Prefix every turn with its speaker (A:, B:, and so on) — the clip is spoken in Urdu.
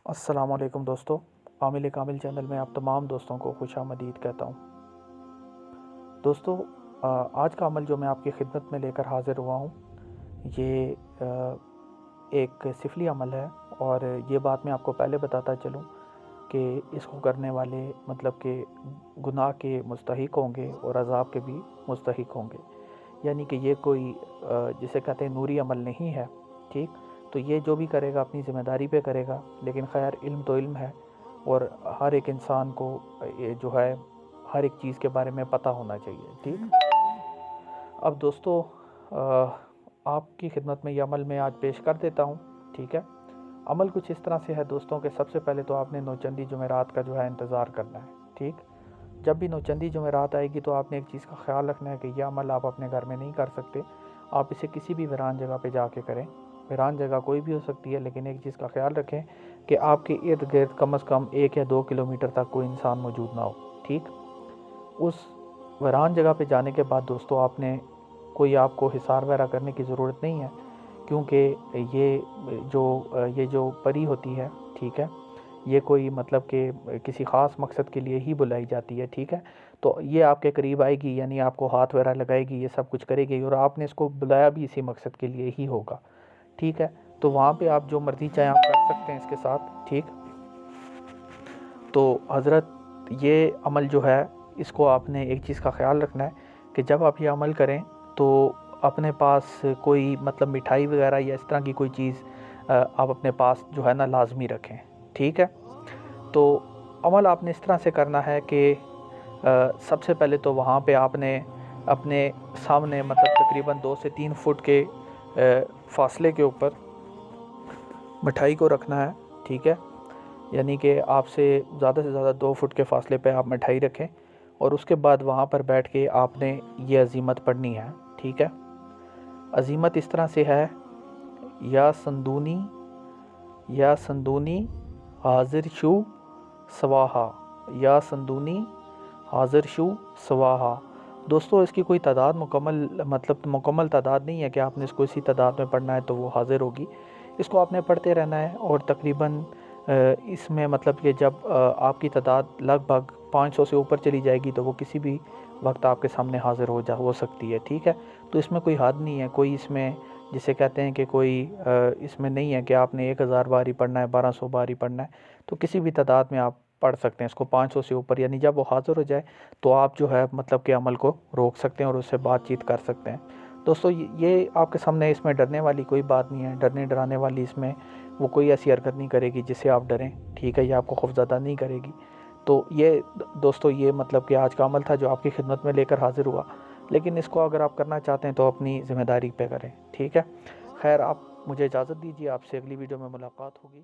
A: السلام علیکم دوستو، عامل کامل چینل میں آپ تمام دوستوں کو خوش آمدید کہتا ہوں۔ دوستو، آج کا عمل جو میں آپ کی خدمت میں لے کر حاضر ہوا ہوں، یہ ایک سفلی عمل ہے، اور یہ بات میں آپ کو پہلے بتاتا چلوں کہ اس کو کرنے والے مطلب کہ گناہ کے مستحق ہوں گے اور عذاب کے بھی مستحق ہوں گے، یعنی کہ یہ کوئی جسے کہتے ہیں نوری عمل نہیں ہے، ٹھیک؟ تو یہ جو بھی کرے گا اپنی ذمہ داری پہ کرے گا، لیکن خیر علم تو علم ہے، اور ہر ایک انسان کو یہ جو ہے ہر ایک چیز کے بارے میں پتہ ہونا چاہیے، ٹھیک؟ اب دوستو، آپ کی خدمت میں یہ عمل میں آج پیش کر دیتا ہوں، ٹھیک ہے؟ عمل کچھ اس طرح سے ہے دوستوں کہ سب سے پہلے تو آپ نے نوچندی جمعرات کا جو ہے انتظار کرنا ہے، ٹھیک؟ جب بھی نوچندی جمعرات آئے گی تو آپ نے ایک چیز کا خیال رکھنا ہے کہ یہ عمل آپ اپنے گھر میں نہیں کر سکتے، آپ اسے کسی بھی ویران جگہ پہ جا کے کریں۔ ویران جگہ کوئی بھی ہو سکتی ہے، لیکن ایک چیز کا خیال رکھیں کہ آپ کے ارد گرد کم از کم 1 یا 2 کلومیٹر تک کوئی انسان موجود نہ ہو، ٹھیک؟ اس ویران جگہ پہ جانے کے بعد دوستو آپ نے کوئی آپ کو حصار وغیرہ کرنے کی ضرورت نہیں ہے، کیونکہ یہ جو پری ہوتی ہے، ٹھیک ہے، یہ کوئی مطلب کہ کسی خاص مقصد کے لیے ہی بلائی جاتی ہے، ٹھیک ہے؟ تو یہ آپ کے قریب آئے گی، یعنی آپ کو ہاتھ وغیرہ لگائے گی، یہ سب کچھ کرے گی، اور آپ نے اس کو بلایا بھی اسی مقصد کے لیے ہی ہوگا، ٹھیک ہے؟ تو وہاں پہ آپ جو مرضی چاہیں آپ کر سکتے ہیں اس کے ساتھ، ٹھیک؟ تو حضرت، یہ عمل جو ہے اس کو آپ نے ایک چیز کا خیال رکھنا ہے کہ جب آپ یہ عمل کریں تو اپنے پاس کوئی مطلب مٹھائی وغیرہ یا اس طرح کی کوئی چیز آپ اپنے پاس جو ہے نا لازمی رکھیں، ٹھیک ہے؟ تو عمل آپ نے اس طرح سے کرنا ہے کہ سب سے پہلے تو وہاں پہ آپ نے اپنے سامنے مطلب تقریباً 2 سے 3 فٹ کے فاصلے کے اوپر مٹھائی کو رکھنا ہے، ٹھیک ہے؟ یعنی کہ آپ سے زیادہ 2 فٹ کے فاصلے پہ آپ مٹھائی رکھیں، اور اس کے بعد وہاں پر بیٹھ کے آپ نے یہ عزیمت پڑھنی ہے، ٹھیک ہے؟ عزیمت اس طرح سے ہے: یا سندونی حاضر شو سواہا، یا سندونی حاضر شو سواہا۔ دوستو، اس کی کوئی تعداد مکمل تعداد نہیں ہے کہ آپ نے اس کو اسی تعداد میں پڑھنا ہے تو وہ حاضر ہوگی۔ اس کو آپ نے پڑھتے رہنا ہے، اور تقریباً اس میں مطلب کہ جب آپ کی تعداد لگ بھگ 500 سے اوپر چلی جائے گی تو وہ کسی بھی وقت آپ کے سامنے حاضر ہو سکتی ہے، ٹھیک ہے؟ تو اس میں کوئی حد نہیں ہے، کوئی اس میں جسے کہتے ہیں کہ کوئی اس میں نہیں ہے کہ آپ نے 1000 بار ہی پڑھنا ہے، 1200 بار ہی پڑھنا ہے، تو کسی بھی تعداد میں آپ پڑھ سکتے ہیں اس کو 500 سے اوپر، یعنی جب وہ حاضر ہو جائے تو آپ جو ہے مطلب کہ عمل کو روک سکتے ہیں اور اس سے بات چیت کر سکتے ہیں۔ دوستو، یہ آپ کے سامنے اس میں ڈرنے والی کوئی بات نہیں ہے، ڈرانے والی اس میں وہ کوئی ایسی حرکت نہیں کرے گی جس سے آپ ڈریں، ٹھیک ہے؟ یہ آپ کو خوفزدہ نہیں کرے گی۔ تو یہ دوستو، یہ مطلب کہ آج کا عمل تھا جو آپ کی خدمت میں لے کر حاضر ہوا، لیکن اس کو اگر آپ کرنا چاہتے ہیں تو اپنی ذمہ داری پہ کریں، ٹھیک ہے؟ خیر، آپ مجھے اجازت دیجیے، آپ سے اگلی ویڈیو میں ملاقات ہوگی۔